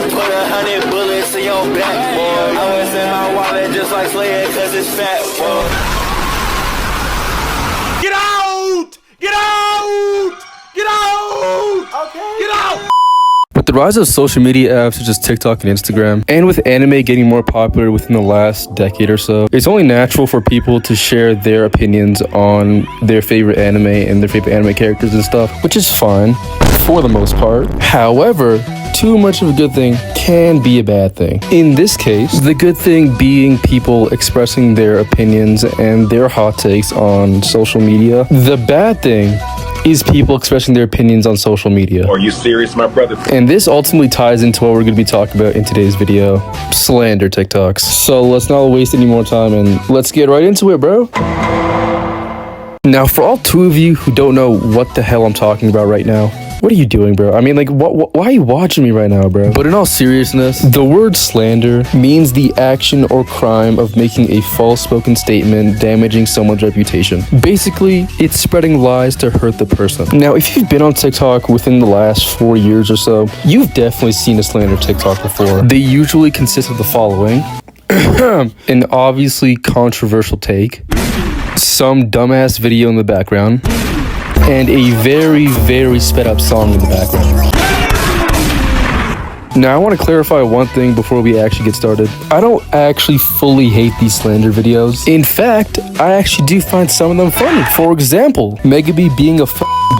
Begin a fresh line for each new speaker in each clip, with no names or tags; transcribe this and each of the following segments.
put 100 bullets in your back, boy. I was in my wallet just like Slayer, cause it's fat, boy.
Get out! Get out! Get out! Okay. Get out!
With the rise of social media apps such as TikTok and Instagram, and with anime getting more popular within the last decade or so, it's only natural for people to share their opinions on their favorite anime and their favorite anime characters and stuff, which is fine for the most part. However, too much of a good thing can be a bad thing. In this case, the good thing being people expressing their opinions and their hot takes on social media. The bad thing is people expressing their opinions on social media.
Are you serious, my brother?
And this ultimately ties into what we're going to be talking about in today's video: slander TikToks. So let's not waste any more time and let's get right into it, bro. Now, for all two of you who don't know what the hell I'm talking about right now, what are you doing, bro? I mean, like, why are you watching me right now, bro? But in all seriousness, the word slander means the action or crime of making a false-spoken statement damaging someone's reputation. Basically, it's spreading lies to hurt the person. Now, if you've been on TikTok within the last 4 years or so, you've definitely seen a slander TikTok before. They usually consist of the following: an obviously controversial take, some dumbass video in the background, and a very, very sped up song in the background. Now, I want to clarify one thing before we actually get started. I don't actually fully hate these slander videos. In fact, I actually do find some of them funny. For example, Megami being a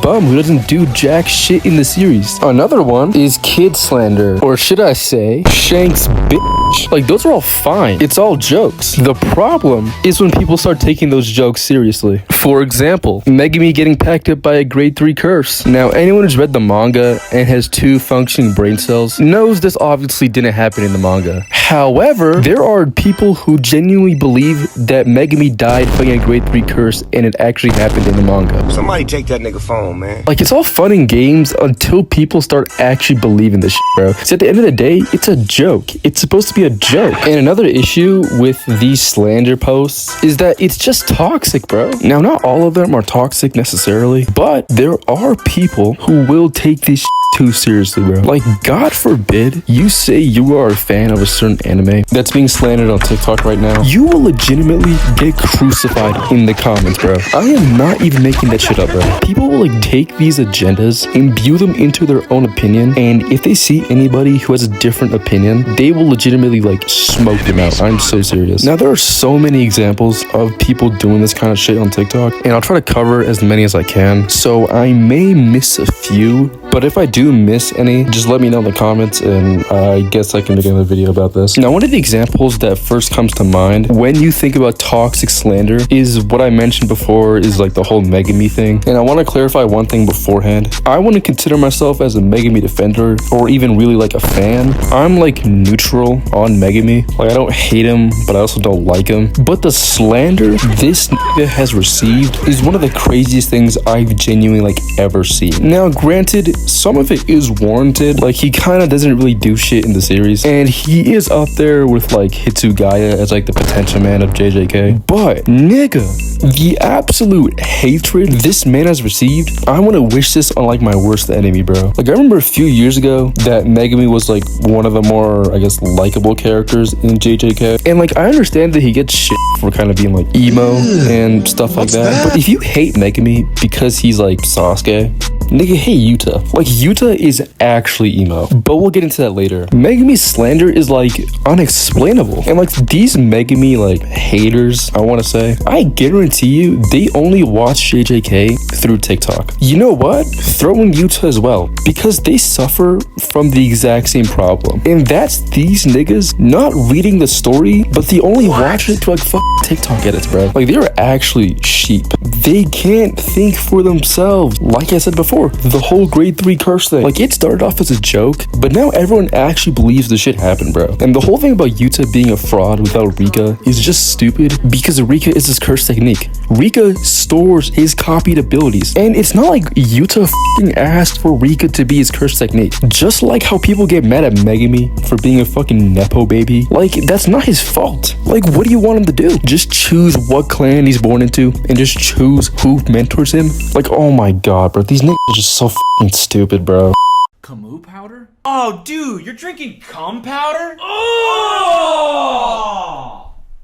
bum who doesn't do jack shit in the series. Another one is kid slander, or should I say, Shank's bitch. Like, those are all fine. It's all jokes. The problem is when people start taking those jokes seriously. For example, Megami getting packed up by a grade 3 curse. Now, anyone who's read the manga and has 2 functioning brain cells knows this obviously didn't happen in the manga. However, there are people who genuinely believe that Megami died fighting a grade 3 curse and it actually happened in the manga.
Somebody take that nigga phone, man.
Like, it's all fun and games until people start actually believing this shit, bro. So at the end of the day, it's a joke. It's supposed to be a joke. And another issue with these slander posts is that it's just toxic, bro. Now, not all of them are toxic necessarily, but there are people who will take this shit too seriously, bro. Like, God forbid you say you are a fan of a certain anime that's being slandered on TikTok right now. You will legitimately get crucified in the comments, bro. I am not even making that shit up, bro. People will like take these agendas, imbue them into their own opinion, and if they see anybody who has a different opinion, they will legitimately like smoke them out. I'm so serious. Now, there are so many examples of people doing this kind of shit on TikTok, and I'll try to cover as many as I can. So I may miss a few, but if I do miss any, just let me know in the comments and I guess I can make another video about this. Now, one of the examples that first comes to mind when you think about toxic slander is what I mentioned before, is like the whole Megami thing. And I want to clarify one thing beforehand. I want to consider myself as a Megami defender, or even really like a fan. I'm like neutral on Megami. Like, I don't hate him, but I also don't like him. But the slander this nigga has received is one of the craziest things I've genuinely like ever seen. Now, granted, some of it is warranted. Like, he kind of doesn't really do shit in the series, and he is up there with like Hitsugaya as like the potential man of JJK. But nigga, the absolute hatred this man has received, I want to wish this on like my worst enemy, bro. Like, I remember a few years ago that Megami was like one of the more, I guess, likable characters in JJK, and like I understand that he gets shit for kind of being like emo and stuff like that. But if you hate Megami because he's like Sasuke, nigga, hate Yuta. Like, Yuta is actually emo, but we'll get into that later. Megami's slander is like unexplainable, and like these Megami like haters, I want to say, I guarantee you they only watch JJK through TikTok. You know what? Throw in Yuta as well, because they suffer from the exact same problem, and that's these niggas not reading the story, but they only watch it to like TikTok edits, bro. Like, they're actually sheep. They can't think for themselves. Like I said before, the whole grade 3 curse thing, like, it started off as a joke, but now everyone actually believes the shit happened, bro. And the whole thing about Yuta being a fraud without Rika is just stupid, because Rika is his curse technique. Rika stores his copied abilities, and it's not like Yuta asked for Rika to be his curse technique. Just like how people get mad at Megami for being a fucking nepo baby, like, that's not his fault. Like, what do you want him to do? Just choose what clan he's born into and just choose who mentors him? Like, oh my god, bro, these niggas are just so fucking stupid, bro.
Camus powder?
Oh, dude, you're drinking cum powder? Oh!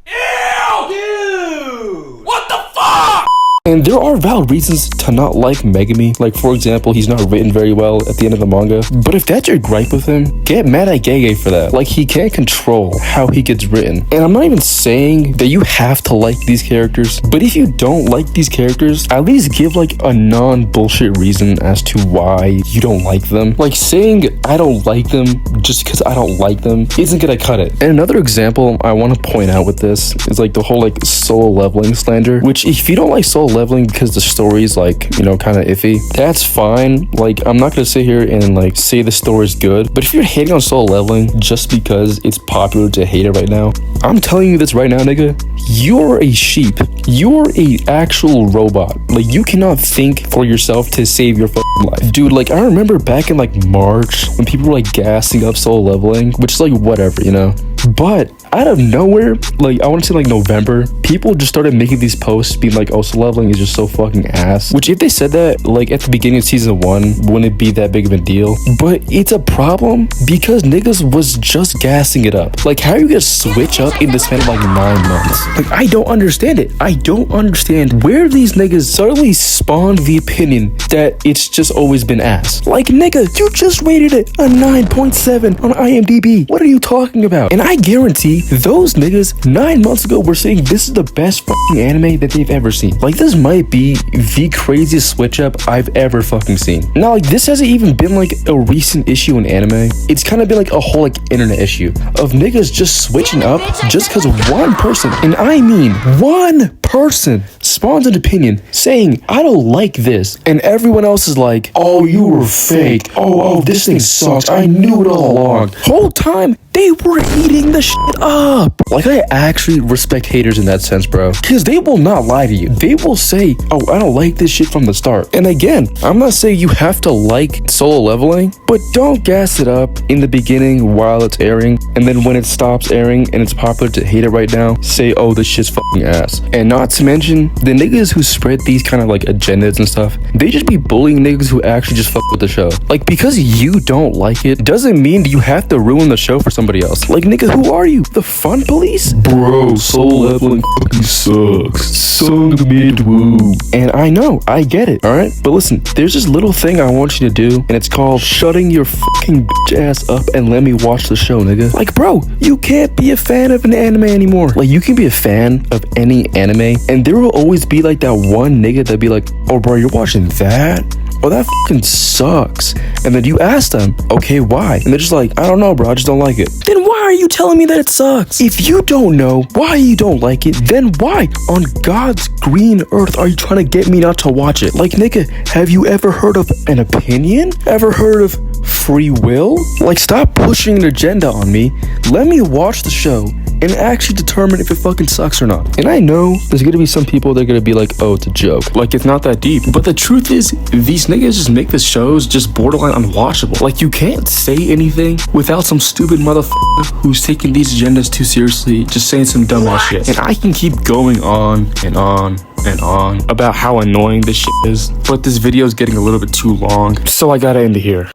Ew! Dude! What the fuck?
And there are valid reasons to not like Megami. Like, for example, he's not written very well at the end of the manga. But if that's your gripe with him, get mad at Gege for that. Like, he can't control how he gets written. And I'm not even saying that you have to like these characters. But if you don't like these characters, at least give, like, a non-bullshit reason as to why you don't like them. Like, saying I don't like them just because I don't like them isn't gonna cut it. And another example I want to point out with this is, like, the whole, like, solo leveling slander. Which, if you don't like solo leveling because the story's like, you know, kind of iffy, that's fine. Like, I'm not gonna sit here and like say the story's good, but if you're hating on solo leveling just because it's popular to hate it right now, I'm telling you this right now, nigga, you're a sheep. You're a actual robot. Like, you cannot think for yourself to save your fucking life. Dude, like, I remember back in like March when people were like gassing up solo leveling, which is like whatever, you know, but out of nowhere, like, I want to say like November, people just started making these posts being like, oh, solo leveling is just so fucking ass. Which, if they said that like at the beginning of season 1, wouldn't it be that big of a deal? But it's a problem because niggas was just gassing it up. Like, how are you gonna switch up in the span of like 9 months? Like, I don't understand it. I don't understand where these niggas suddenly spawned the opinion that it's just always been ass. Like, nigga, you just rated it a 9.7 on IMDb. What are you talking about? And I guarantee those niggas 9 months ago were saying this is the best fucking anime that they've ever seen. Like, this might be the craziest switch up I've ever fucking seen. Now, like, this hasn't even been like a recent issue in anime. It's kind of been like a whole like internet issue of niggas just switching up just because one person, and I mean one person, spawns an opinion saying I don't like this, and everyone else is like, oh, you were fake. Oh, this thing sucks. I knew it all along. Whole time they were eating the shit up. Like, I actually respect haters in that sense, bro, because they will not lie to you. They will say, oh, I don't like this shit from the start. And again, I'm not saying you have to like solo leveling, but don't gas it up in the beginning while it's airing, and then when it stops airing and it's popular to hate it right now, say, oh, this shit's fucking ass. And not to mention, the niggas who spread these kind of like agendas and stuff, they just be bullying niggas who actually just fuck with the show. Like, because you don't like it doesn't mean you have to ruin the show for somebody else. Like, nigga, who are you? The fun police? Bro, solo leveling fucking sucks. Sung mid woo. And I know, I get it, alright? But listen, there's this little thing I want you to do, and it's called shutting your fucking bitch ass up and let me watch the show, nigga. Like, bro, you can't be a fan of an anime anymore. Like, you can be a fan of any anime, and there will always be like that one nigga that'd be like, oh, bro, you're watching that? Oh, that fucking sucks. And then you ask them, okay, why? And they're just like, I don't know, bro, I just don't like it. Then why are you telling me that it sucks? If you don't know why you don't like it, then why on God's green earth are you trying to get me not to watch it? Like, nigga, have you ever heard of an opinion? Ever heard of free will? Like, stop pushing an agenda on me. Let me watch the show and actually determine if it fucking sucks or not. And I know there's gonna be some people that are gonna be like, oh, it's a joke. Like, it's not that deep. But the truth is, these niggas just make the shows just borderline unwatchable. Like, you can't say anything without some stupid motherfucker who's taking these agendas too seriously, just saying some dumbass shit. And I can keep going on and on and on about how annoying this shit is, but this video is getting a little bit too long, so I gotta end it here.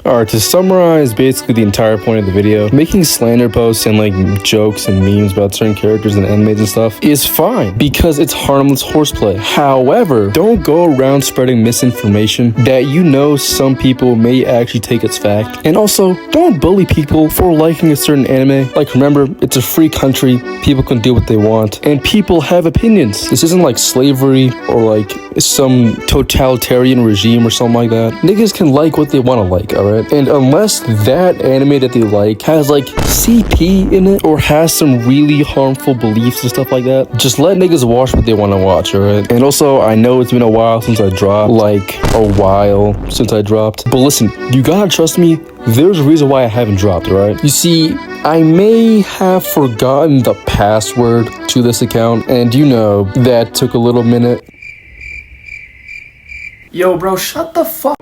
Alright, to summarize basically the entire point of the video, making slander posts and like jokes and memes about certain characters and animes and stuff is fine because it's harmless horseplay. However, don't go around spreading misinformation that you know some people may actually take as fact. And also, don't bully people for liking a certain anime. Like, remember, it's a free country, people can do what they want, and people have opinions. This isn't like slavery or like some totalitarian regime or something like that. Niggas can like what they want to like, alright? And unless that anime that they like has like CP in it or has some really harmful beliefs and stuff like that, just let niggas watch what they want to watch, alright? And also, I know it's been a while since I dropped, but listen, you gotta trust me, there's a reason why I haven't dropped, alright? You see, I may have forgotten the password to this account, and you know, that took a little minute.
Yo, bro, shut the fuck